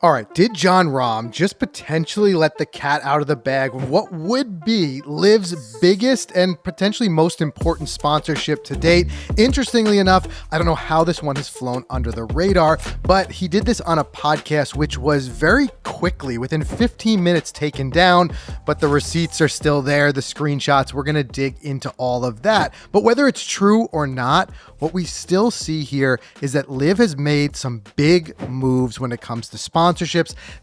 All right, did Jon Rahm just potentially let the cat out of the bag with what would be LIV's biggest and potentially most important sponsorship to date? Interestingly enough, I don't know how this one has flown under the radar, but he did this on a podcast which was very quickly, within 15 minutes, taken down, but the receipts are still there, the screenshots. We're going to dig into all of that. But whether it's true or not, what we still see here is that LIV has made some big moves when it comes to sponsorships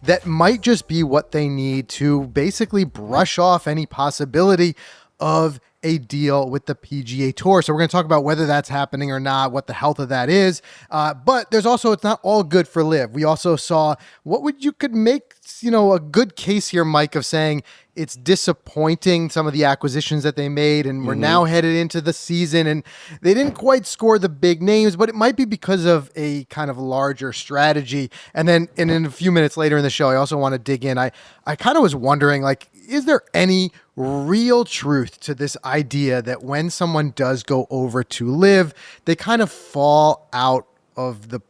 that might just be what they need to basically brush off any possibility of a deal with the PGA Tour. So we're going to talk about whether that's happening or not, what the health of that is. But there's also, it's not all good for LIV. We also saw you could make, a good case here, Mike, of saying it's disappointing, some of the acquisitions that they made, and we're now headed into the season, and they didn't quite score the big names, but it might be because of a kind of larger strategy. And then in a few minutes later in the show, I also want to dig in. I kind of was wondering, is there any real truth to this idea that when someone does go over to LIV, they kind of fall out of the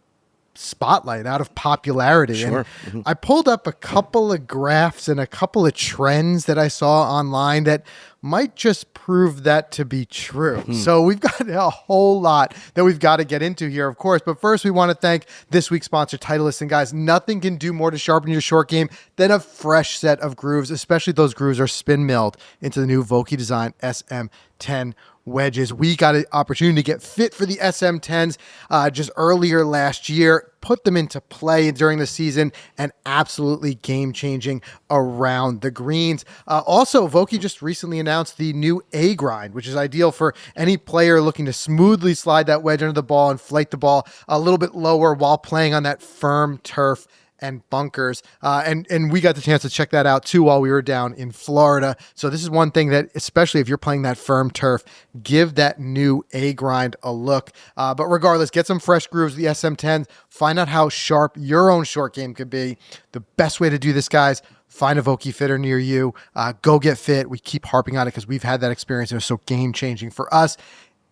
spotlight, out of popularity? Sure. And I pulled up a couple of graphs and a couple of trends that I saw online that might just prove that to be true. So we've got a whole lot that we've got to get into here, of course. But first, we want to thank this week's sponsor, Titleist. And guys, nothing can do more to sharpen your short game than a fresh set of grooves, especially those grooves are spin milled into the new Vokey Design SM10 wedges. We got an opportunity to get fit for the SM10s just earlier last year, put them into play during the season, and absolutely game-changing around the greens. Also, Vokey just recently announced the new A-grind, which is ideal for any player looking to smoothly slide that wedge under the ball and flight the ball a little bit lower while playing on that firm turf and bunkers. And we got the chance to check that out too while we were down in Florida. So this is one thing that, especially if you're playing that firm turf, give that new A-grind a look. But regardless, get some fresh grooves, the SM10s, find out how sharp your own short game could be. The best way to do this, guys, find a Vokey fitter near you. Go get fit. We keep harping on it because we've had that experience. It was so game-changing for us.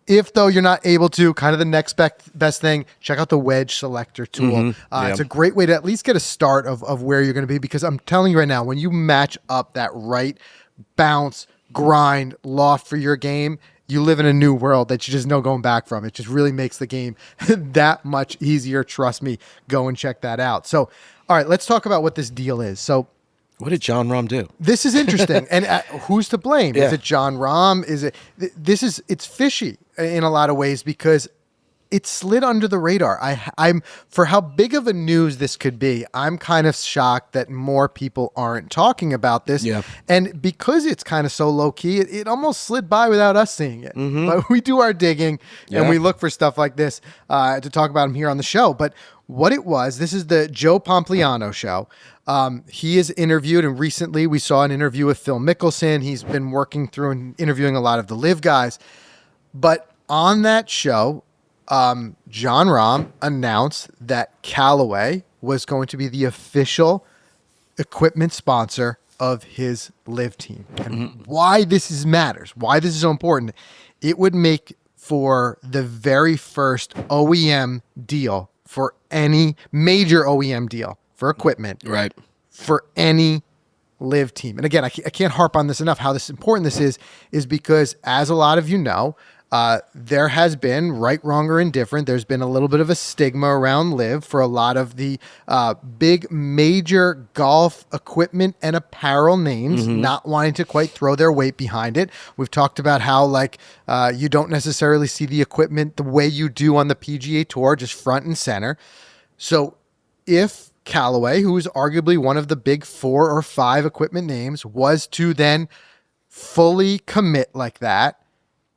If, though, you're not able to, kind of the next best thing, check out the wedge selector tool. It's a great way to at least get a start of where you're going to be, because I'm telling you right now, when you match up that right bounce, grind, loft for your game, you live in a new world that you just know going back from. It just really makes the game that much easier. Trust me, go and check that out. So, all right, let's talk about what this deal is. So, what did Jon Rahm do? This is interesting. And who's to blame? Yeah. Is it Jon Rahm? It's fishy in a lot of ways because it slid under the radar. I'm for how big of a news this could be, I'm kind of shocked that more people aren't talking about this. Yeah. And because it's kind of so low key, it almost slid by without us seeing it. But we do our digging and we look for stuff like this to talk about them here on the show. But what it was, this is the Joe Pompliano show. He is interviewed, and recently we saw an interview with Phil Mickelson. He's been working through and interviewing a lot of the LIV guys. But on that show, Jon Rahm announced that Callaway was going to be the official equipment sponsor of his LIV team. And why this matters, why this is so important, it would make for the very first OEM deal for any major OEM deal for equipment, Right. for any LIV team. And again, I can't harp on this enough, how important this is because, as a lot of you know, there has been, right, wrong, or indifferent, there's been a little bit of a stigma around LIV for a lot of the big major golf equipment and apparel names not wanting to quite throw their weight behind it. We've talked about how you don't necessarily see the equipment the way you do on the PGA Tour, just front and center. So if Callaway, who is arguably one of the big 4 or 5 equipment names, was to then fully commit like that,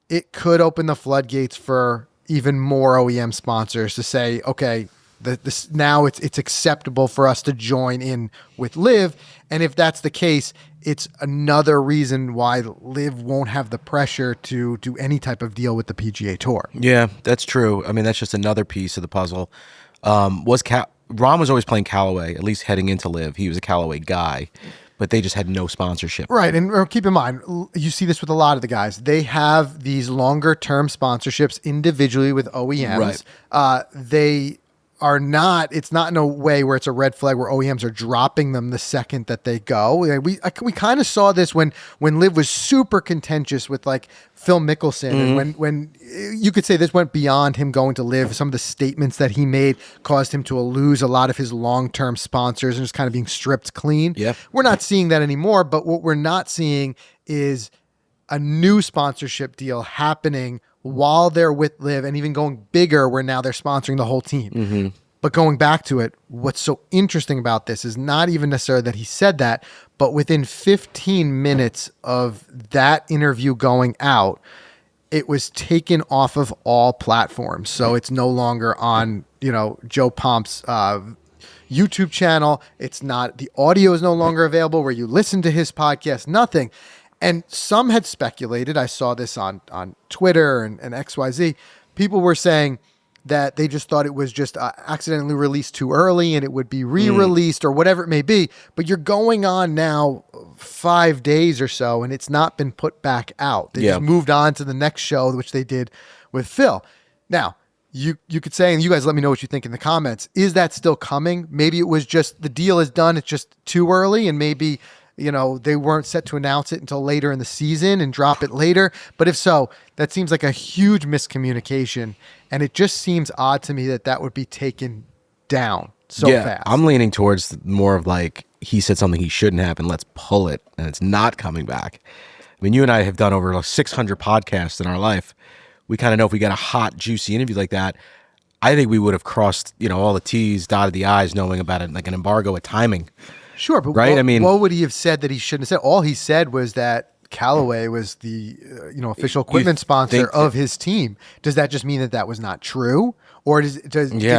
it could open the floodgates for even more OEM sponsors to say, okay, this now it's acceptable for us to join in with LIV. And if that's the case, it's another reason why LIV won't have the pressure to do any type of deal with the PGA Tour. Yeah, that's true. I mean, that's just another piece of the puzzle. Rahm was always playing Callaway, at least heading into LIV. He was a Callaway guy, but they just had no sponsorship. Right, and keep in mind, you see this with a lot of the guys. They have these longer-term sponsorships individually with OEMs. Right. They are not, it's not in a way where it's a red flag where OEMs are dropping them the second that they go. We kind of saw this when LIV was super contentious with like Phil Mickelson, and when you could say this went beyond him going to LIV. Some of the statements that he made caused him to lose a lot of his long-term sponsors and just kind of being stripped clean. Yeah. We're not seeing that anymore, but what we're not seeing is a new sponsorship deal happening while they're with LIV, and even going bigger where now they're sponsoring the whole team. But going back to it, what's so interesting about this is not even necessarily that he said that, but within 15 minutes of that interview going out, it was taken off of all platforms. So it's no longer on, Joe Pomp's YouTube channel. It's not, the audio is no longer available where you listen to his podcast, nothing. And some had speculated, I saw this on Twitter and XYZ, people were saying that they just thought it was just accidentally released too early and it would be re-released or whatever it may be. But you're going on now 5 days or so and it's not been put back out. They just moved on to the next show, which they did with Phil. Now, you could say, and you guys let me know what you think in the comments, is that still coming? Maybe it was just the deal is done, it's just too early, and maybe they weren't set to announce it until later in the season and drop it later. But if so, that seems like a huge miscommunication. And it just seems odd to me that would be taken down so fast. I'm leaning towards more of like, he said something he shouldn't have, and let's pull it, and it's not coming back. I mean, you and I have done over 600 podcasts in our life. We kind of know if we got a hot, juicy interview like that, I think we would have crossed, all the T's, dotted the I's, knowing about it, like an embargo at timing. Sure, but right? What would he have said that he shouldn't have said? All he said was that Callaway was the official equipment sponsor of his team. Does that just mean that was not true, or did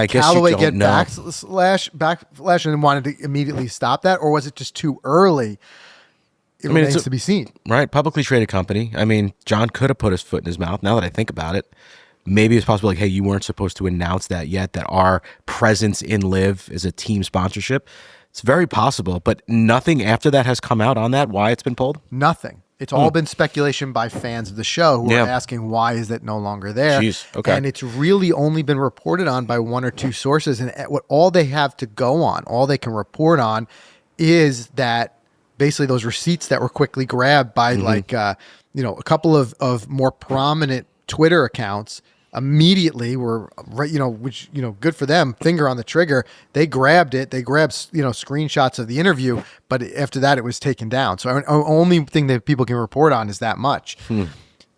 Callaway get backlash and wanted to immediately stop that, or was it just too early? It remains to be seen. Right, publicly traded company. I mean, John could have put his foot in his mouth. Now that I think about it, maybe it's possible. Like, hey, you weren't supposed to announce that yet. That our presence in LIV is a team sponsorship. It's very possible, but nothing after that has come out on that, why it's been pulled? Nothing. It's all been speculation by fans of the show who are asking why is it no longer there. Jeez. Okay. And it's really only been reported on by one or two sources. And what all they have to go on, all they can report on is that basically those receipts that were quickly grabbed by a couple of more prominent Twitter accounts immediately were, which, good for them, finger on the trigger. They grabbed it. They grabbed, screenshots of the interview, but after that it was taken down. So the only thing that people can report on is that much.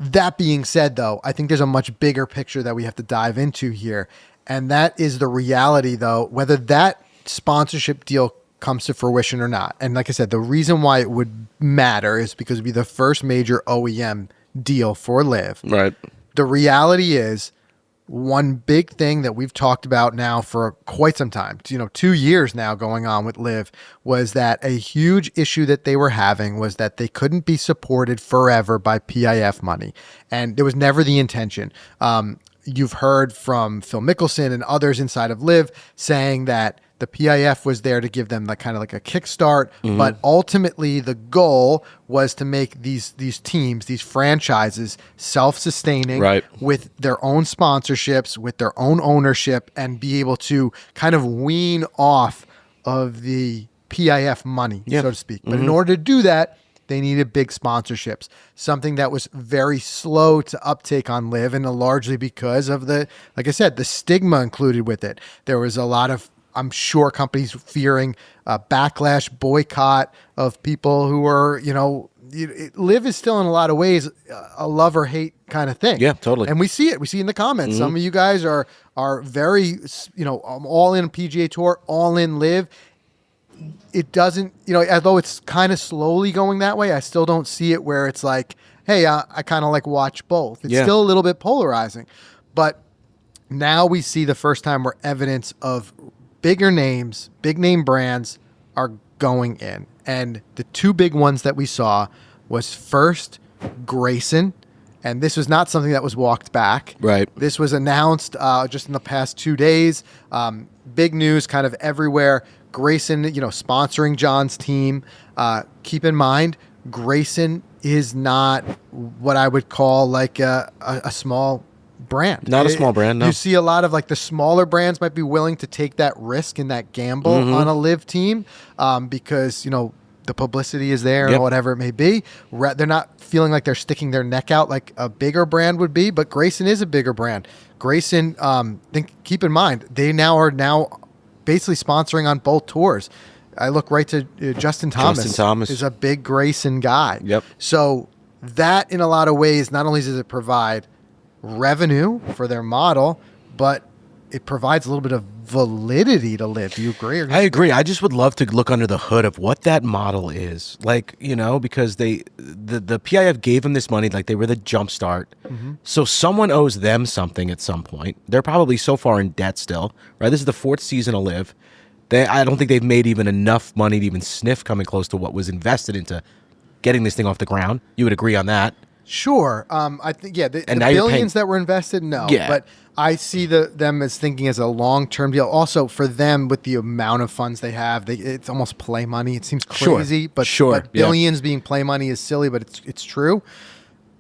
That being said, though, I think there's a much bigger picture that we have to dive into here. And that is the reality, though, whether that sponsorship deal comes to fruition or not. And like I said, the reason why it would matter is because it'd be the first major OEM deal for LIV. Right. The reality is, one big thing that we've talked about now for quite some time, 2 years now going on with LIV, was that a huge issue that they were having was that they couldn't be supported forever by PIF money. And it was never the intention. You've heard from Phil Mickelson and others inside of LIV saying that the PIF was there to give them kind of like a kickstart, but ultimately the goal was to make these teams, these franchises, self-sustaining with their own sponsorships, with their own ownership, and be able to kind of wean off of the PIF money, so to speak. But in order to do that, they needed big sponsorships, something that was very slow to uptake on LIV, and largely because of the stigma included with it. There was a lot of, I'm sure, companies fearing backlash, boycott of people who are, LIV is still in a lot of ways a love or hate kind of thing. Yeah, totally. And we see it. We see in the comments. Some of you guys are very, all in PGA Tour, all in LIV. It doesn't, although it's kind of slowly going that way, I still don't see it where it's like, hey, I kind of like watch both. It's still a little bit polarizing. But now we see the first time where evidence of bigger names, big name brands are going in. And the two big ones that we saw was first Grayson. And this was not something that was walked back. Right. This was announced just in the past 2 days. Big news kind of everywhere. Grayson, sponsoring John's team. Keep in mind, Grayson is not what I would call like a small brand. Not a small brand, no. You see a lot of like the smaller brands might be willing to take that risk and that gamble on a LIV team because, the publicity is there Yep. or whatever it may be. They're not feeling like they're sticking their neck out like a bigger brand would be, but Grayson is a bigger brand. Grayson, keep in mind, they are now basically sponsoring on both tours. I look right to Justin Thomas. Justin Thomas is a big Grayson guy. Yep. So that in a lot of ways, not only does it provide revenue for their model, but it provides a little bit of validity to LIV. Do you agree? I agree. I just would love to look under the hood of what that model is. Like, because the PIF gave them this money, like they were the jump start. So someone owes them something at some point. They're probably so far in debt still, right? This is the 4th season of LIV. I don't think they've made even enough money to even sniff coming close to what was invested into getting this thing off the ground. You would agree on that? Sure. I think, the now you're billions that were invested, no. Yeah. But I see them as thinking as a long-term deal. Also, for them, with the amount of funds they have, it's almost play money. It seems crazy, but billions being play money is silly, but it's true.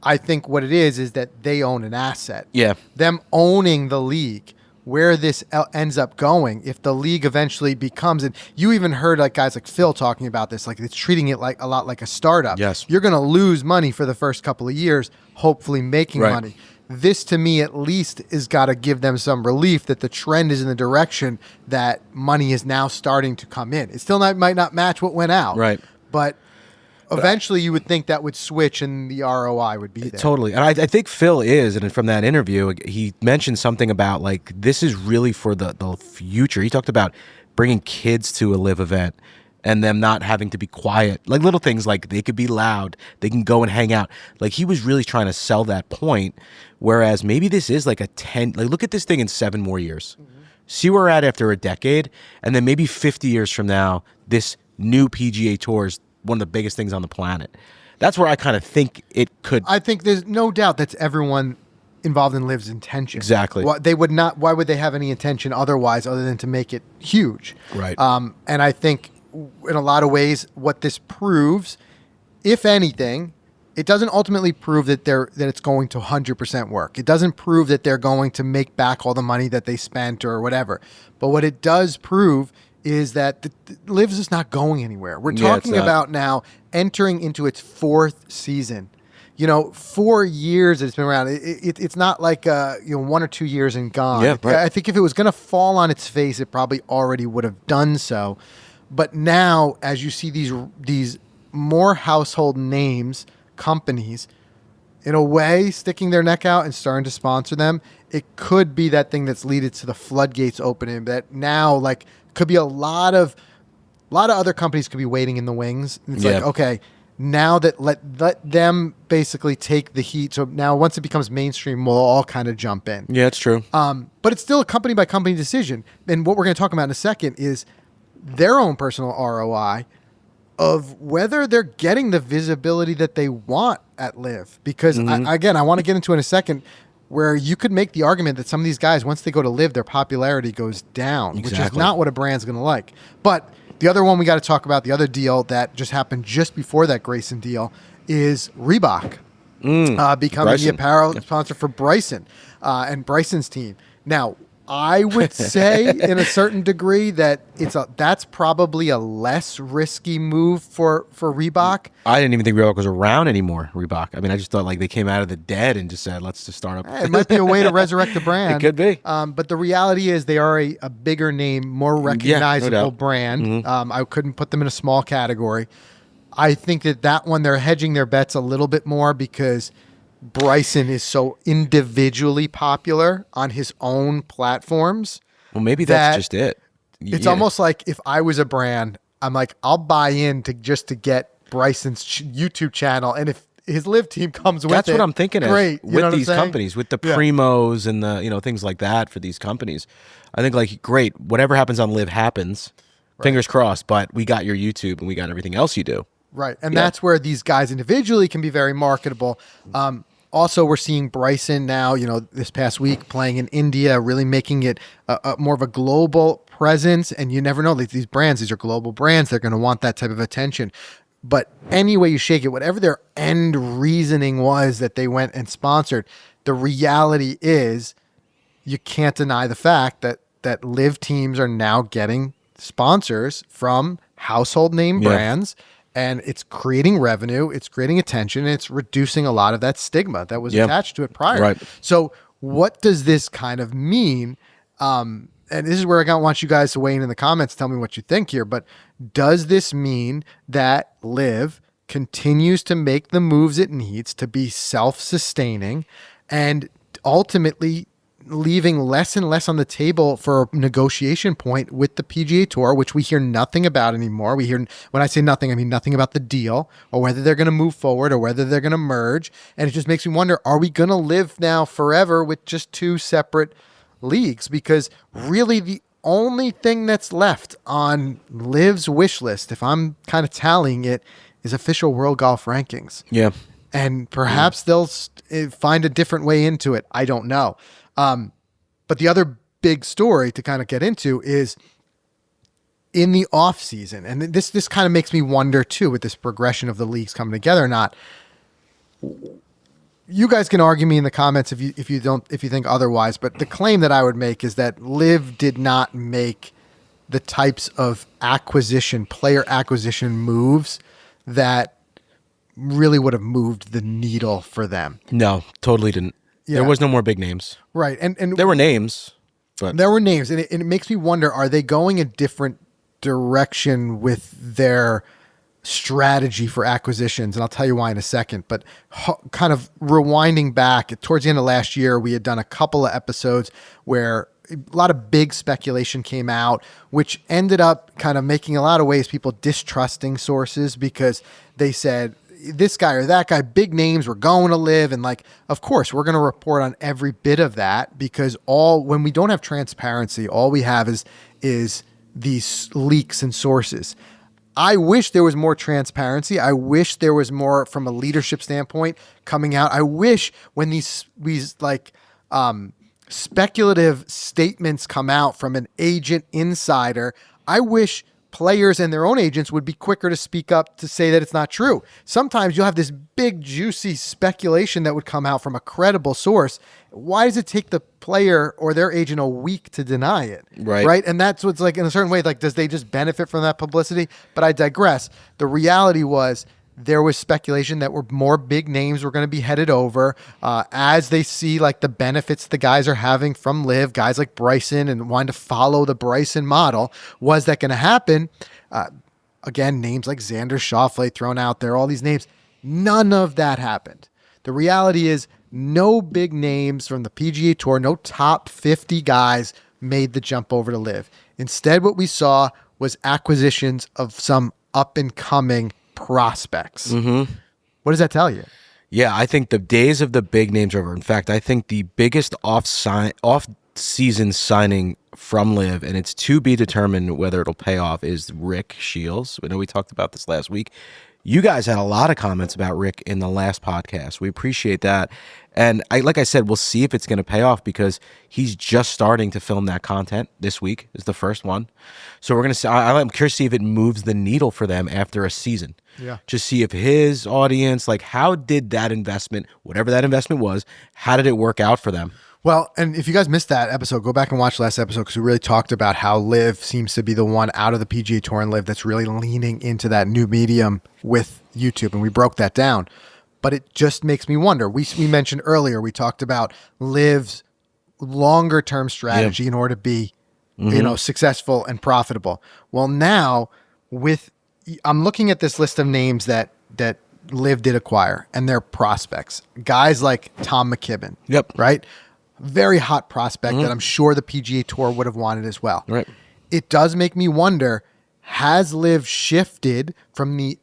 I think what it is that they own an asset. Yeah. Them owning the league, where this ends up going, if the league eventually becomes, and you even heard like guys like Phil talking about this, like it's treating it like a lot like a startup. Yes. You're going to lose money for the first couple of years, hopefully making money. This, to me, at least, is got to give them some relief that the trend is in the direction that money is now starting to come in. It still might not match what went out. Right. But eventually you would think that would switch and the ROI would be there. Totally. And I think Phil is, and from that interview, he mentioned something about like, this is really for the future. He talked about bringing kids to a LIV event and them not having to be quiet. Like little things like they could be loud, they can go and hang out. Like he was really trying to sell that point. Whereas maybe this is like look at this thing in 7 more years. See where we're at after a decade. And then maybe 50 years from now, this new PGA Tour is one of the biggest things on the planet. That's where I kind of think it could. I think there's no doubt that's everyone involved in LIV's intention. Exactly. They would not. Why would they have any intention otherwise, other than to make it huge? Right. And I think in a lot of ways, what this proves, if anything, it doesn't ultimately prove that it's going to 100% work. It doesn't prove that they're going to make back all the money that they spent or whatever. But what it does prove is that LIV's is not going anywhere. We're talking about now entering into its 4th season. 4 years that it's been around. It's not like 1 or 2 years and gone. Yeah, right. I think if it was going to fall on its face, it probably already would have done so. But now, as you see these more household names, companies, in a way, sticking their neck out and starting to sponsor them, it could be that thing that's leaded to the floodgates opening. That now, like, could be a lot of other companies could be waiting in the wings. It's like, okay, now that let them basically take the heat. So now, once it becomes mainstream, we'll all kind of jump in. Yeah, it's true. But it's still a company by company decision. And what we're going to talk about in a second is their own personal ROI of whether they're getting the visibility that they want at LIV. Because I want to get into in a second where you could make the argument that some of these guys, once they go to LIV, their popularity goes down, which is not what a brand's going to like. But the other one we got to talk about, the other deal that just happened just before that Grayson deal, is Reebok becoming the apparel sponsor for Bryson and Bryson's team. Now, I would say in a certain degree that that's probably a less risky move for Reebok. I didn't even think Reebok was around anymore, Reebok. I mean, I just thought like they came out of the dead and just said, let's just start up. It might be a way to resurrect the brand. It could be. But the reality is they are a bigger name, more recognizable brand. I couldn't put them in a small category. I think that one, they're hedging their bets a little bit more because Bryson is so individually popular on his own platforms. Well, maybe that's just it. It's almost like if I was a brand, I'm like, I'll buy in to get Bryson's YouTube channel, and if his LIV team comes with that's what I'm thinking. Great, with these companies, with the Primos and the things like that for these companies. I think like great, whatever happens on LIV happens. Right. Fingers crossed. But we got your YouTube and we got everything else you do. Right, and that's where these guys individually can be very marketable. Also, we're seeing Bryson now, this past week playing in India, really making it more of a global presence. And you never know, these brands, these are global brands. They're going to want that type of attention. But any way you shake it, whatever their end reasoning was that they went and sponsored, the reality is you can't deny the fact that LIV teams are now getting sponsors from household name brands, and it's creating revenue, it's creating attention, and it's reducing a lot of that stigma that was attached to it prior. Right. So what does this kind of mean? And this is where I want you guys to weigh in the comments, tell me what you think here, but does this mean that LIV continues to make the moves it needs to be self-sustaining and ultimately leaving less and less on the table for a negotiation point with the PGA Tour, which we hear nothing about anymore? We hear, when I say nothing, I mean nothing about the deal or whether they're going to move forward or whether they're going to merge. And it just makes me wonder, are we going to live now forever with just two separate leagues? Because really the only thing that's left on LIV's wish list, if I'm kind of tallying it, is official World Golf Rankings. Yeah. And perhaps they'll find a different way into it. I don't know. But the other big story to kind of get into is in the off season. And this kind of makes me wonder too, with this progression of the leagues coming together or not. You guys can argue me in the comments if you think otherwise, but the claim that I would make is that LIV did not make the types of player acquisition moves that really would have moved the needle for them. No, totally didn't. Yeah. There was no more big names. Right. And there were names, but there were names. And it makes me wonder, are they going a different direction with their strategy for acquisitions? And I'll tell you why in a second, but kind of rewinding back towards the end of last year, we had done a couple of episodes where a lot of big speculation came out, which ended up kind of making a lot of ways people distrusting sources because they said this guy or that guy, big names, were going to LIV. And like, of course, we're going to report on every bit of that because when we don't have transparency, all we have is these leaks and sources. I wish there was more transparency. I wish there was more from a leadership standpoint coming out. I wish when these like speculative statements come out from an agent insider, I wish players and their own agents would be quicker to speak up to say that it's not true. Sometimes you'll have this big, juicy speculation that would come out from a credible source. Why does it take the player or their agent a week to deny it? Right. And that's what's like in a certain way, like, does they just benefit from that publicity? But I digress. The reality was there was speculation that more big names were going to be headed over as they see like the benefits the guys are having from LIV, guys like Bryson, and wanting to follow the Bryson model. Was that going to happen? Again, names like Xander Schauffele thrown out there, all these names. None of that happened. The reality is no big names from the PGA Tour, no top 50 guys made the jump over to LIV. Instead, what we saw was acquisitions of some up-and-coming prospects. Mm-hmm. What does that tell you? Yeah, I think the days of the big names are over. In fact, I think the biggest off-season signing from LIV, and it's to be determined whether it'll pay off, is Rick Shields. I know we talked about this last week. You guys had a lot of comments about Rick in the last podcast. We appreciate that. And like I said, we'll see if it's going to pay off because he's just starting to film that content. This week is the first one. So we're going to see. I'm curious to see if it moves the needle for them after a season. Yeah. Just see if his audience, like, how did that investment, whatever that investment was, how did it work out for them? Well, and if you guys missed that episode, go back and watch last episode because we really talked about how LIV seems to be the one out of the PGA Tour and LIV that's really leaning into that new medium with YouTube, and we broke that down. But it just makes me wonder. We mentioned earlier, we talked about LIV's longer-term strategy in order to be successful and profitable. Well, now, I'm looking at this list of names that LIV did acquire, and they're prospects. Guys like Tom McKibben, right? Very hot prospect that I'm sure the PGA Tour would have wanted as well. Right. It does make me wonder, has LIV shifted from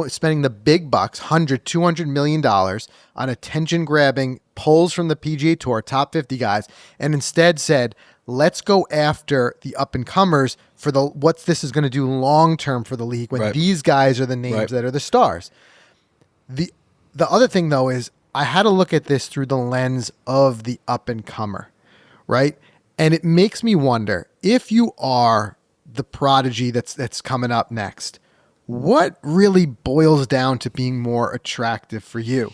spending the big bucks, $200 million on attention-grabbing polls from the PGA Tour, top 50 guys, and instead said, let's go after the up-and-comers for what this is going to do long-term for the league when these guys are the names that are the stars. The other thing, though, is I had to look at this through the lens of the up-and-comer, right? And it makes me wonder, if you are the prodigy that's coming up next, what really boils down to being more attractive for you?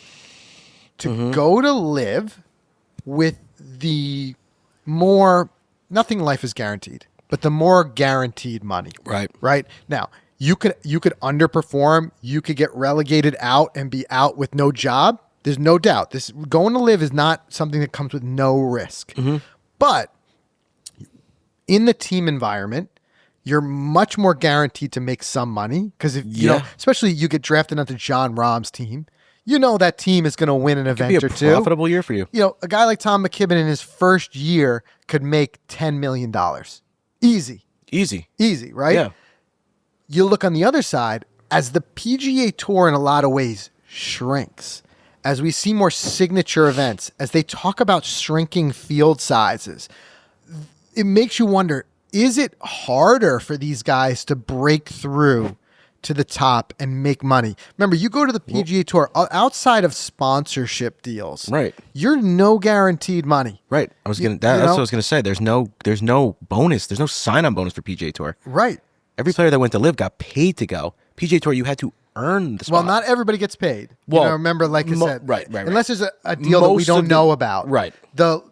To go to LIV with the more, nothing in life is guaranteed, but the more guaranteed money. Right? Now, you could underperform, you could get relegated out and be out with no job. There's no doubt. This going to LIV is not something that comes with no risk. But in the team environment, you're much more guaranteed to make some money because if you know, especially you get drafted onto Jon Rahm's team, you know that team is going to win an event or two. Profitable year for you. You know, a guy like Tom McKibben in his first year could make $10 million. Easy, right? Yeah. You look on the other side, as the PGA Tour in a lot of ways shrinks, as we see more signature events, as they talk about shrinking field sizes, it makes you wonder, is it harder for these guys to break through to the top and make money? Remember, you go to the PGA Tour outside of sponsorship deals, right? You're no guaranteed money, right? That's what I was gonna say. There's no bonus. There's no sign-on bonus for PGA Tour, right? Every player that went to LIV got paid to go. PGA Tour, you had to earn the spot. Well, not everybody gets paid. Well, remember, like I said, right. Unless there's a deal that we don't know about, right? The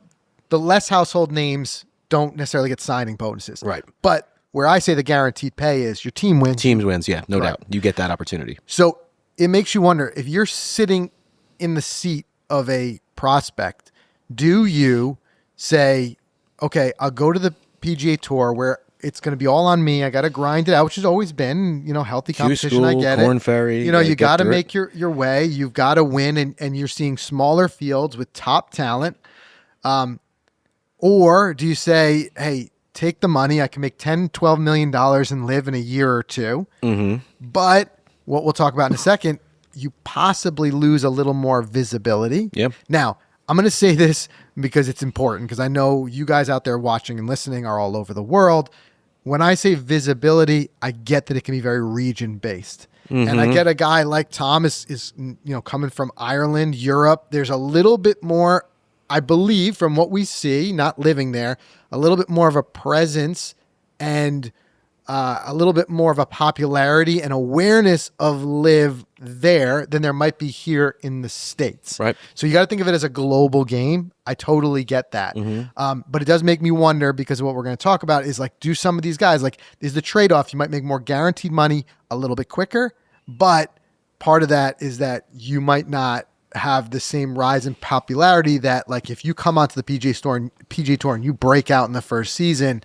less household names don't necessarily get signing bonuses, right? But where I say the guaranteed pay is your team wins. Teams wins, yeah, no doubt. You get that opportunity. So it makes you wonder, if you're sitting in the seat of a prospect, do you say, okay, I'll go to the PGA Tour where it's going to be all on me. I got to grind it out, which has always been, healthy competition. I get Corn it. Ferry. You got to make your way. You've got to win, and you're seeing smaller fields with top talent. Or do you say, hey, take the money. I can make $10, $12 million and live in a year or two. But what we'll talk about in a second, you possibly lose a little more visibility. Yep. Now, I'm going to say this because it's important, because I know you guys out there watching and listening are all over the world. When I say visibility, I get that it can be very region-based. And I get a guy like Tom is coming from Ireland, Europe. There's a little bit more, I believe, from what we see, not living there, a little bit more of a presence and a little bit more of a popularity and awareness of LIV there than there might be here in the States. Right. So you got to think of it as a global game. I totally get that. But it does make me wonder, because of what we're going to talk about is, like, do some of these guys, like, is the trade-off, you might make more guaranteed money a little bit quicker, but part of that is that you might not have the same rise in popularity that, like, if you come onto the PGA Tour and you break out in the first season,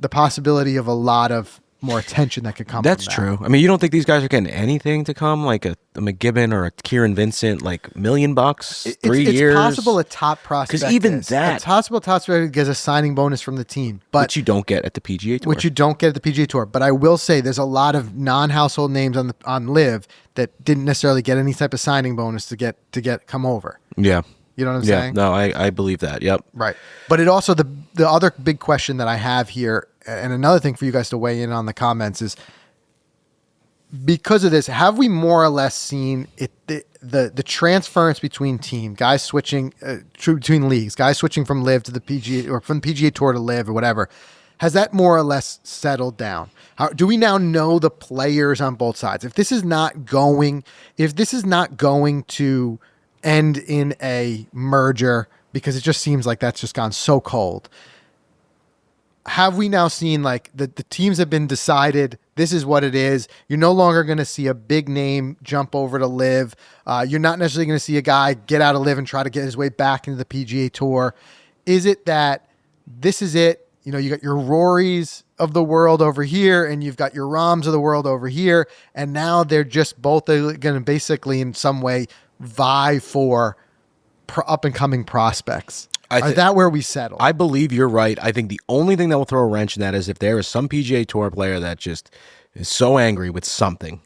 the possibility of a lot of more attention that could come. That's from that. true. I mean, you don't think these guys are getting anything to come, like a McGibbon or a Kieran Vincent, like $1 million, 3 years? It's possible a top prospect. Because even that, it's possible a top prospect gets a signing bonus from the team, but which you don't get at the PGA Tour. Which you don't get at the PGA Tour. But I will say, there's a lot of non-household names on LIV that didn't necessarily get any type of signing bonus to come over. Yeah. You know what I'm saying? No, I believe that. Yep. Right. But it also, the other big question that I have here, and another thing for you guys to weigh in on the comments, is, because of this, have we more or less seen it, the transference between guys switching between leagues, guys switching from LIV to the PGA, or from the PGA Tour to LIV or whatever, has that more or less settled down? Do we now know the players on both sides? If this is not going to end in a merger, because it just seems like that's just gone so cold, have we now seen, like, the teams have been decided, this is what it is? You're no longer going to see a big name jump over to LIV. You're not necessarily going to see a guy get out of LIV and try to get his way back into the PGA Tour. Is it that this is it? You got your Rorys of the world over here, and you've got your Rahms of the world over here, and now they're just both going to basically in some way vie for up-and-coming prospects. Is that where we settle? I believe you're right. I think the only thing that will throw a wrench in that is if there is some PGA Tour player that just is so angry with something,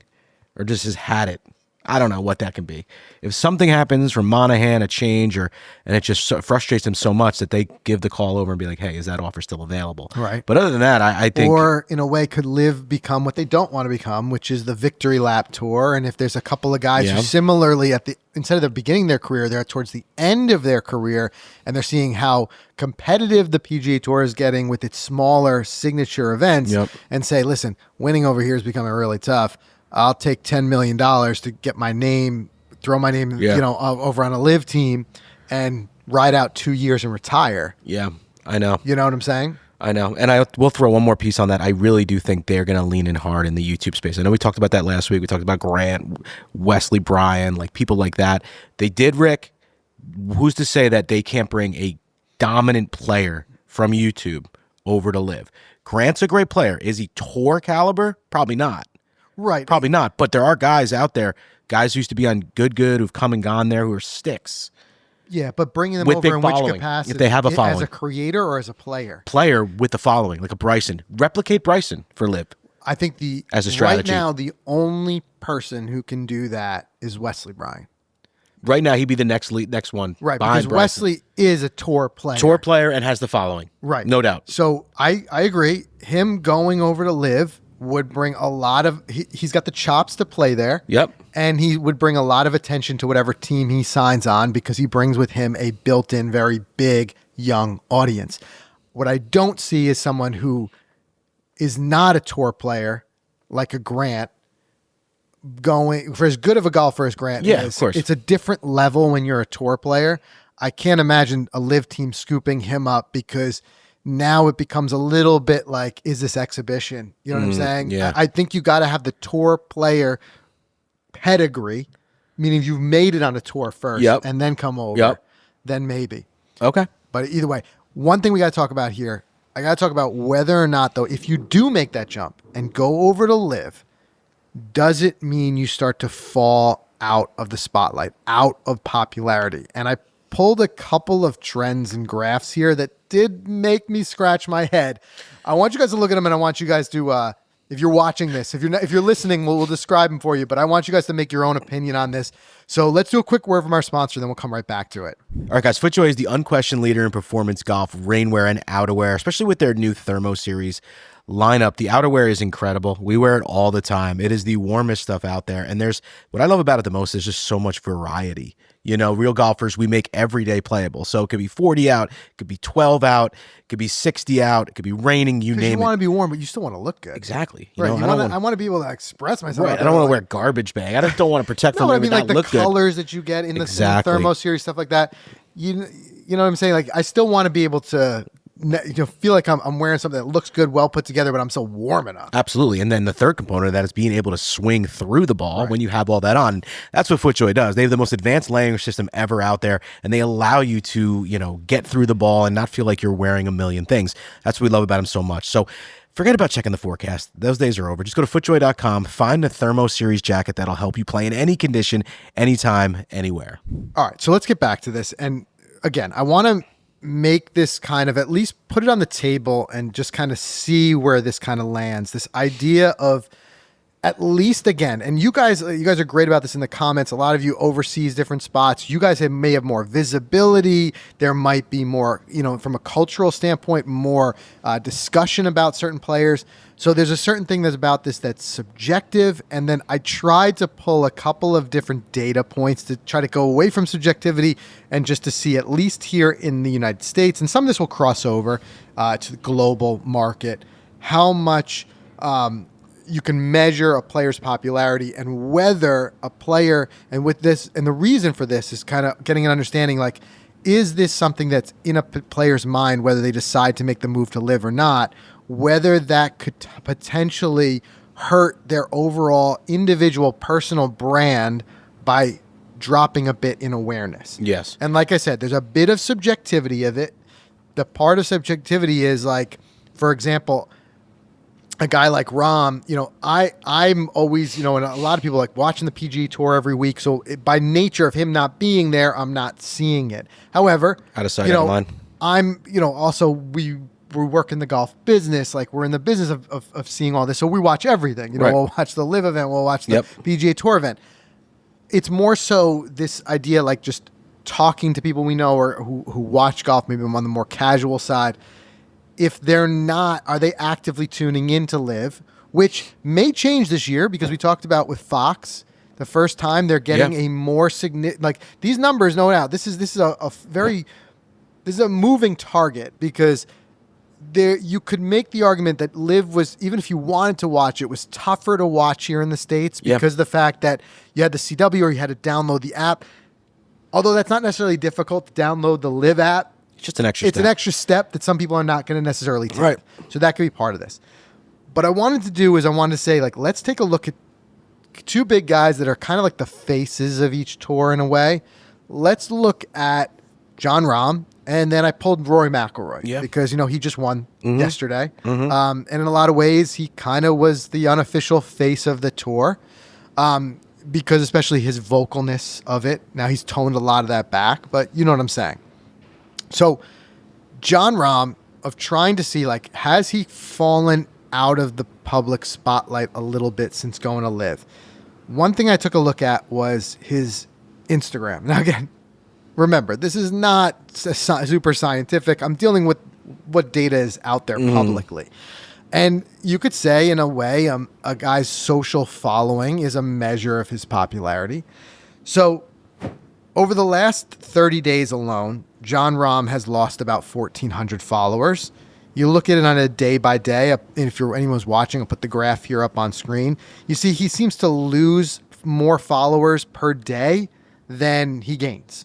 or just has had it. I don't know what that can be. If something happens from Monahan, a change, and it just frustrates them so much that they give the call over and be like, hey, is that offer still available? Right. But other than that, I think... Or, in a way, could LIV become what they don't want to become, which is the Victory Lap Tour. And if there's a couple of guys who similarly, instead of the beginning of their career, they're towards the end of their career, and they're seeing how competitive the PGA Tour is getting with its smaller signature events, and say, listen, winning over here is becoming really tough. I'll take $10 million to get my name, throw my name, over on a LIV team and ride out 2 years and retire. Yeah, I know. You know what I'm saying? I know. And I will throw one more piece on that. I really do think they're going to lean in hard in the YouTube space. I know we talked about that last week. We talked about Grant, Wesley Bryan, like people like that. They did, Rick. Who's to say that they can't bring a dominant player from YouTube over to LIV? Grant's a great player. Is he tour caliber? Probably not. Right. Probably not. But there are guys out there, guys who used to be on Good, who've come and gone there, who are sticks. Yeah, but bringing them With over big in following, which capacity? if they have a following. As a creator or as a player? Player with the following, like a Bryson. Replicate Bryson for LIV. I think as a strategy. Right now, the only person who can do that is Wesley Bryan. Right now, he'd be the next one. Right, behind because Bryson. Wesley is a tour player. Tour player and has the following. Right. No doubt. So I agree. Him going over to LIV would bring a lot of... He's got the chops to play there. Yep. And he would bring a lot of attention to whatever team he signs on because he brings with him a built-in, very big, young audience. What I don't see is someone who is not a tour player, like a Grant, going for as good of a golfer as Grant is. Of course. It's a different level when you're a tour player. I can't imagine a LIV team scooping him up because now it becomes a little bit like, is this exhibition? You know what I'm saying? Yeah. I think you got to have the tour player pedigree, meaning you've made it on a tour first and then come over, then maybe. Okay. But either way, one thing we got to talk about here, I got to talk about whether or not, though, if you do make that jump and go over to LIV, does it mean you start to fall out of the spotlight, out of popularity? And I pulled a couple of trends and graphs here that did make me scratch my head. I want you guys to look at them, and I want you guys to, if you're watching this, if you're listening, we'll describe them for you. But I want you guys to make your own opinion on this. So let's do a quick word from our sponsor, then we'll come right back to it. All right, guys. FootJoy is the unquestioned leader in performance golf, rainwear, and outerwear, especially with their new Thermo Series lineup. The outerwear is incredible. We wear it all the time. It is the warmest stuff out there. And there's what I love about it the most is just so much variety. You know, real golfers, we make every day playable. So it could be 40 out, it could be 12 out, it could be 60 out, it could be raining, you name it. You want to be warm, but you still want to look good. Exactly. I want to be able to express myself. Right. I don't want to wear a garbage bag. I just don't want to protect from like the look colors good. that you get in the Exactly. Thermo Series, stuff like that. You know what I'm saying? Like, I still want to be able to feel like I'm wearing something that looks good, well put together, but I'm still warm enough. Absolutely. And then the third component of that is being able to swing through the ball when you have all that on. That's what FootJoy does. They have the most advanced layering system ever out there, and they allow you to, get through the ball and not feel like you're wearing a million things. That's what we love about them so much. So forget about checking the forecast. Those days are over. Just go to FootJoy.com, find a Thermo Series jacket that'll help you play in any condition, anytime, anywhere. All right, so let's get back to this. And again, I want to make this kind of, at least put it on the table and just kind of see where this kind of lands. This idea of, at least again, and you guys are great about this in the comments. A lot of you overseas different spots. You guys may have more visibility. There might be more, from a cultural standpoint, more discussion about certain players. So there's a certain thing that's about this that's subjective. And then I tried to pull a couple of different data points to try to go away from subjectivity and just to see, at least here in the United States, and some of this will cross over to the global market, how much you can measure a player's popularity and whether a player, and with this, and the reason for this is kind of getting an understanding, like, is this something that's in a player's mind, whether they decide to make the move to LIV or not, whether that could potentially hurt their overall individual personal brand by dropping a bit in awareness. Yes. And like I said, there's a bit of subjectivity of it. The part of subjectivity is, like, for example, a guy like Rahm, I'm always, and a lot of people like watching the PGA Tour every week. So by nature of him not being there, I'm not seeing it. However, out of sight, out of mind. I'm, also we work in the golf business. Like, we're in the business of seeing all this. So we watch everything. Right. We'll watch the LIV event. We'll watch the PGA Tour event. It's more so this idea, like, just talking to people we know or who watch golf, maybe on the more casual side. If they're not, are they actively tuning into LIV, which may change this year because we talked about with Fox, the first time they're getting a more significant, like, these numbers, no doubt, this is a moving target because there you could make the argument that LIV was, even if you wanted to watch it, was tougher to watch here in the States because of the fact that you had the CW or you had to download the app. Although that's not necessarily difficult to download the LIV app. It's just an extra It's step. an extra step that some people are not going to necessarily take. Right. So that could be part of this. But I wanted to do is I wanted to say, like, let's take a look at two big guys that are kind of like the faces of each tour in a way. Let's look at Jon Rahm, and then I pulled Rory McIlroy because, he just won yesterday. And in a lot of ways, he kind of was the unofficial face of the tour because especially his vocalness of it. Now, he's toned a lot of that back, but you know what I'm saying. So Jon Rahm, of trying to see, like, has he fallen out of the public spotlight a little bit since going to LIV? One thing I took a look at was his Instagram. Now, again, remember, this is not super scientific. I'm dealing with what data is out there publicly. And you could say, in a way, a guy's social following is a measure of his popularity. So over the last 30 days alone, Jon Rahm has lost about 1,400 followers. You look at it on a day by day, and if anyone's watching, I'll put the graph here up on screen. You see he seems to lose more followers per day than he gains.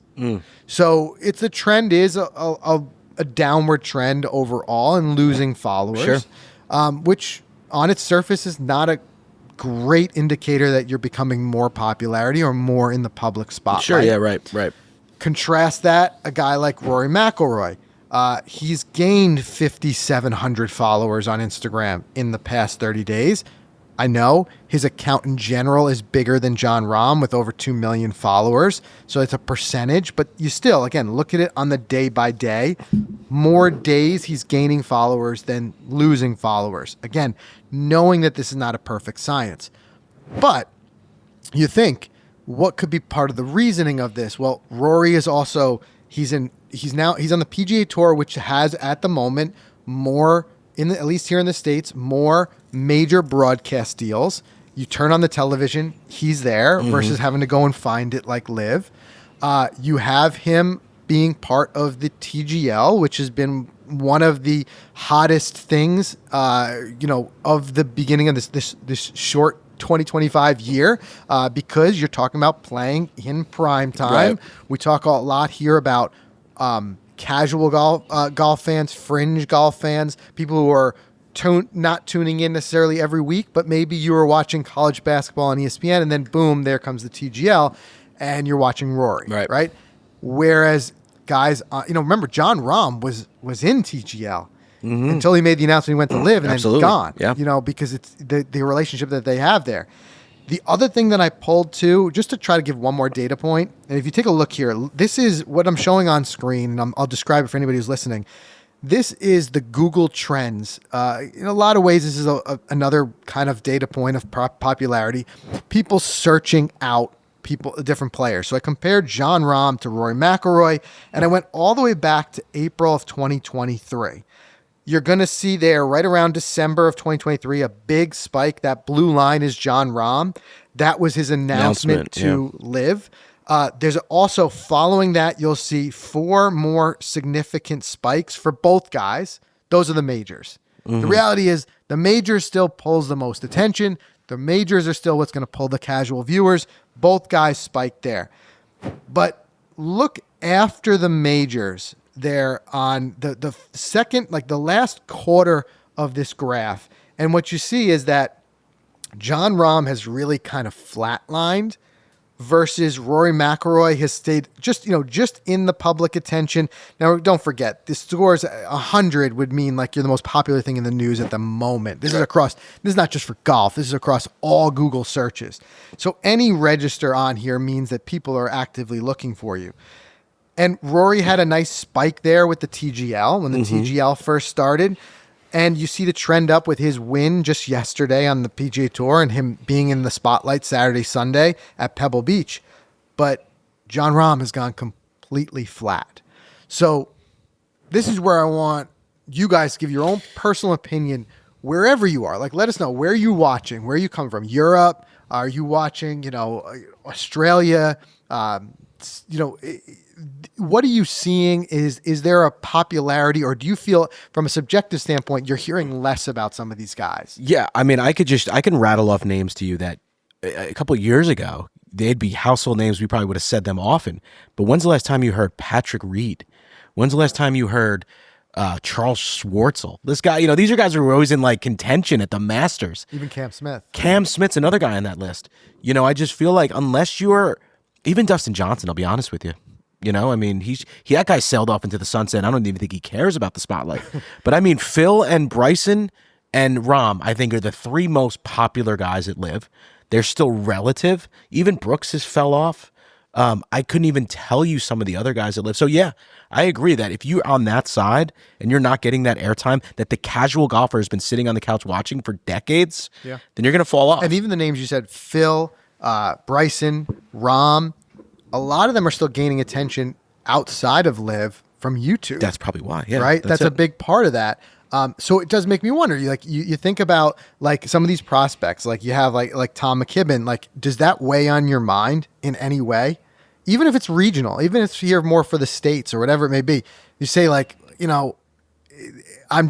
So the trend is a downward trend overall in losing followers, which on its surface is not a great indicator that you're becoming more popularity or more in the public spotlight. Sure, yeah, right. Contrast that, a guy like Rory McIlroy. He's gained 5,700 followers on Instagram in the past 30 days. I know his account in general is bigger than Jon Rahm with over 2 million followers. So it's a percentage, but you still, again, look at it on the day by day. More days he's gaining followers than losing followers. Again, knowing that this is not a perfect science. But you think, what could be part of the reasoning of this? Well, Rory is also, he's on the PGA Tour, which has at the moment more, at least here in the States, more major broadcast deals. You turn on the television, he's there versus having to go and find it like LIV. You have him being part of the TGL, which has been one of the hottest things, of the beginning of this short 2025 year, because you're talking about playing in prime time. Right. We talk a lot here about casual golf fans, fringe golf fans, people who are not tuning in necessarily every week, but maybe you were watching college basketball on ESPN, and then boom, there comes the TGL, and you're watching Rory, right? Whereas guys, remember Jon Rahm was in TGL until he made the announcement he went to LIV, and then gone. Yeah. Because it's the relationship that they have there. The other thing that I pulled too, just to try to give one more data point, and if you take a look here, this is what I'm showing on screen, and I'll describe it for anybody who's listening. This is the Google Trends. In a lot of ways, this is another kind of data point of popularity. People searching out different players. So I compared Jon Rahm to Rory McIlroy, and I went all the way back to April of 2023. You're going to see there right around December of 2023, a big spike. That blue line is Jon Rahm. That was his announcement to LIV. There's also, following that, you'll see 4 more significant spikes for both guys. Those are the majors. The reality is the majors still pulls the most attention. The majors are still what's going to pull the casual viewers. Both guys spiked there. But look after the majors there on the second, like the last quarter of this graph. And what you see is that Jon Rahm has really kind of flatlined versus Rory McIlroy has stayed just in the public attention. Now, don't forget, the scores 100 would mean like you're the most popular thing in the news at the moment. This is not just for golf. This is across all Google searches. So any register on here means that people are actively looking for you. And Rory had a nice spike there with the TGL when the TGL first started. And you see the trend up with his win just yesterday on the PGA Tour and him being in the spotlight Saturday, Sunday at Pebble Beach. But Jon Rahm has gone completely flat. So this is where I want you guys to give your own personal opinion wherever you are. Like, let us know, where are you watching? Where are you coming from? Europe? Are you watching, Australia? you know, what are you seeing? Is there a popularity, or do you feel from a subjective standpoint you're hearing less about some of these guys? Yeah, I mean, I can rattle off names to you that a couple of years ago they'd be household names. We probably would have said them often. But when's the last time you heard Patrick Reed? When's the last time you heard Charles Schwartzel? This guy, you know, these are guys who were always in like contention at the Masters. Even Cam Smith. Cam Smith's another guy on that list. You know, I just feel like unless you're even Dustin Johnson, I'll be honest with you. You know, I mean, that guy sailed off into the sunset. I don't even think he cares about the spotlight. But I mean, Phil and Bryson and Rahm, I think, are the three most popular guys at LIV. They're still relative. Even Brooks has fell off. I couldn't even tell you some of the other guys that LIV. So yeah, I agree that if you're on that side and you're not getting that airtime that the casual golfer has been sitting on the couch watching for decades, then you're going to fall off. And even the names you said, Phil, Bryson, Rahm, a lot of them are still gaining attention outside of LIV from YouTube. That's probably why. Yeah, right. That's a big part of that. So it does make me wonder. You think about like some of these prospects, like you have like Tom McKibben. Like, does that weigh on your mind in any way? Even if it's regional, even if you're more for the states or whatever it may be, you say like, you know, I'm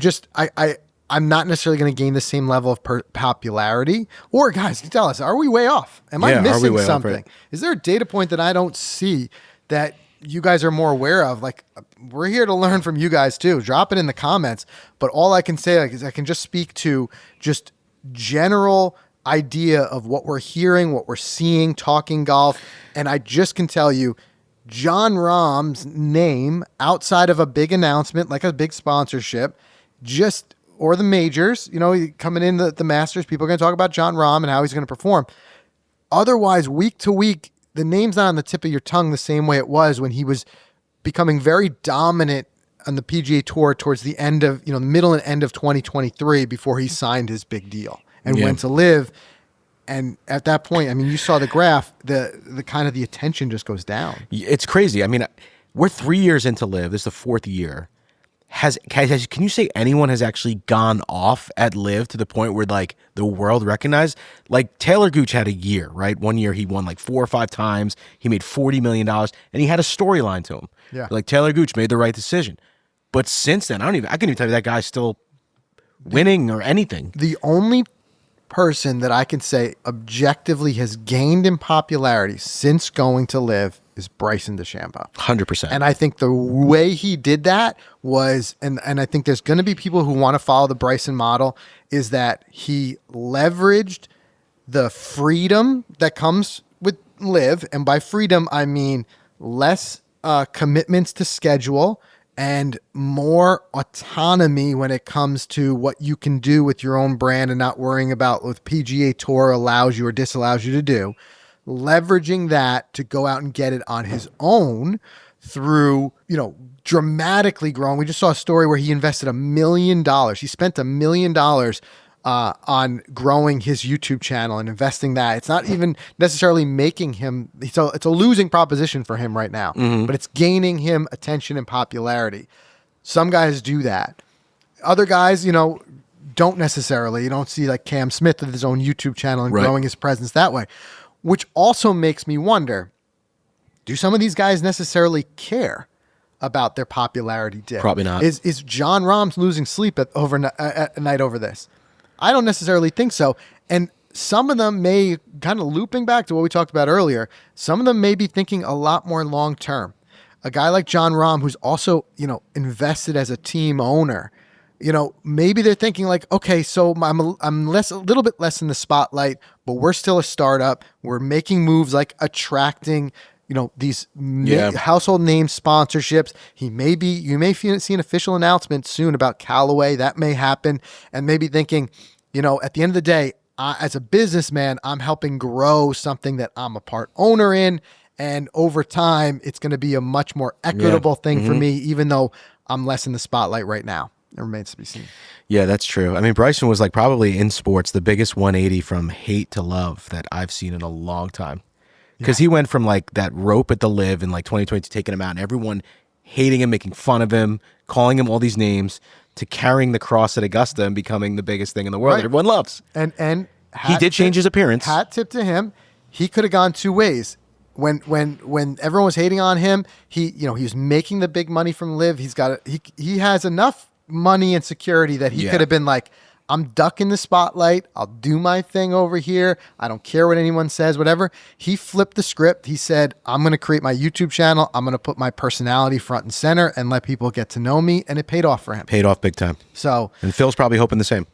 not necessarily going to gain the same level of popularity. Or guys, tell us, are we way off? Am I missing something? Right? Is there a data point that I don't see that you guys are more aware of? Like, we're here to learn from you guys too. Drop it in the comments. But all I can say is I can just speak to just general idea of what we're hearing, what we're seeing, talking golf. And I just can tell you, Jon Rahm's name outside of a big announcement, like a big sponsorship, or the majors, you know, coming in the Masters, people are going to talk about Jon Rahm and how he's going to perform. Otherwise, week to week, the name's not on the tip of your tongue the same way it was when he was becoming very dominant on the PGA Tour towards the end of, you know, the middle and end of 2023 before he signed his big deal and went to LIV. And at that point, I mean, you saw the graph, the kind of the attention just goes down. It's crazy. I mean, we're 3 years into LIV. This is the fourth year. Can you say anyone has actually gone off at LIV to the point where like the world recognized? Like Taylor Gooch had a year, right? 1 year he won like 4 or 5 times. He made $40 million and he had a storyline to him. Yeah. Like Taylor Gooch made the right decision. But since then, I can't even tell you that guy's still winning or anything. The only person that I can say objectively has gained in popularity since going to LIV is Bryson DeChambeau. 100%. And I think the way he did that was, and I think there's going to be people who want to follow the Bryson model, is that he leveraged the freedom that comes with LIV. And by freedom, I mean less commitments to schedule and more autonomy when it comes to what you can do with your own brand and not worrying about what PGA Tour allows you or disallows you to do. Leveraging that to go out and get it on his own through, you know, dramatically growing. We just saw a story where he invested $1 million. He spent $1 million on growing his YouTube channel and investing that. It's not even necessarily making him, it's a losing proposition for him right now, but it's gaining him attention and popularity. Some guys do that. Other guys, you know, don't necessarily. You don't see like Cam Smith with his own YouTube channel and growing his presence that way, which also makes me wonder, do some of these guys necessarily care about their popularity dip? Probably not. Is Jon Rahm losing sleep at night over this? I don't necessarily think so. And some of them may, kind of looping back to what we talked about earlier, some of them may be thinking a lot more long term. A guy like Jon Rahm, who's also, you know, invested as a team owner, you know, maybe they're thinking like, okay, so I'm a little bit less in the spotlight, but we're still a startup. We're making moves like attracting, you know, these household name sponsorships. You may see an official announcement soon about Callaway. That may happen. And maybe thinking, you know, at the end of the day, as a businessman, I'm helping grow something that I'm a part owner in. And over time, it's going to be a much more equitable thing for me, even though I'm less in the spotlight right now. It remains to be seen. Yeah, that's true. I mean, Bryson was like probably in sports the biggest 180 from hate to love that I've seen in a long time. Because he went from like that rope at the LIV in like 2022, taking him out and everyone hating him, making fun of him, calling him all these names, to carrying the cross at Augusta and becoming the biggest thing in the world that everyone loves. And he did change his appearance. Hat tip to him. He could have gone two ways. when everyone was hating on him, he was making the big money from LIV. He has enough money and security that he could have been like, I'm ducking the spotlight. I'll do my thing over here. I don't care what anyone says, whatever. He flipped the script. He said, I'm going to create my YouTube channel. I'm going to put my personality front and center and let people get to know me. And it paid off for him. Paid off big time. So, and Phil's probably hoping the same.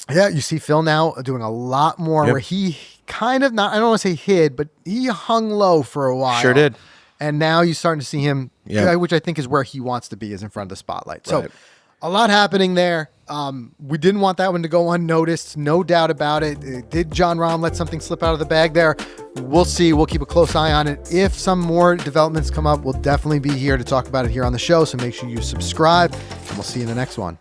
Yeah, you see Phil now doing a lot more where he kind of I don't want to say hid, but he hung low for a while. Sure did. And now you're starting to see him, which I think is where he wants to be, is in front of the spotlight. So a lot happening there. We didn't want that one to go unnoticed. No doubt about it. Did Jon Rahm let something slip out of the bag there? We'll see. We'll keep a close eye on it. If some more developments come up, we'll definitely be here to talk about it here on the show. So make sure you subscribe, and we'll see you in the next one.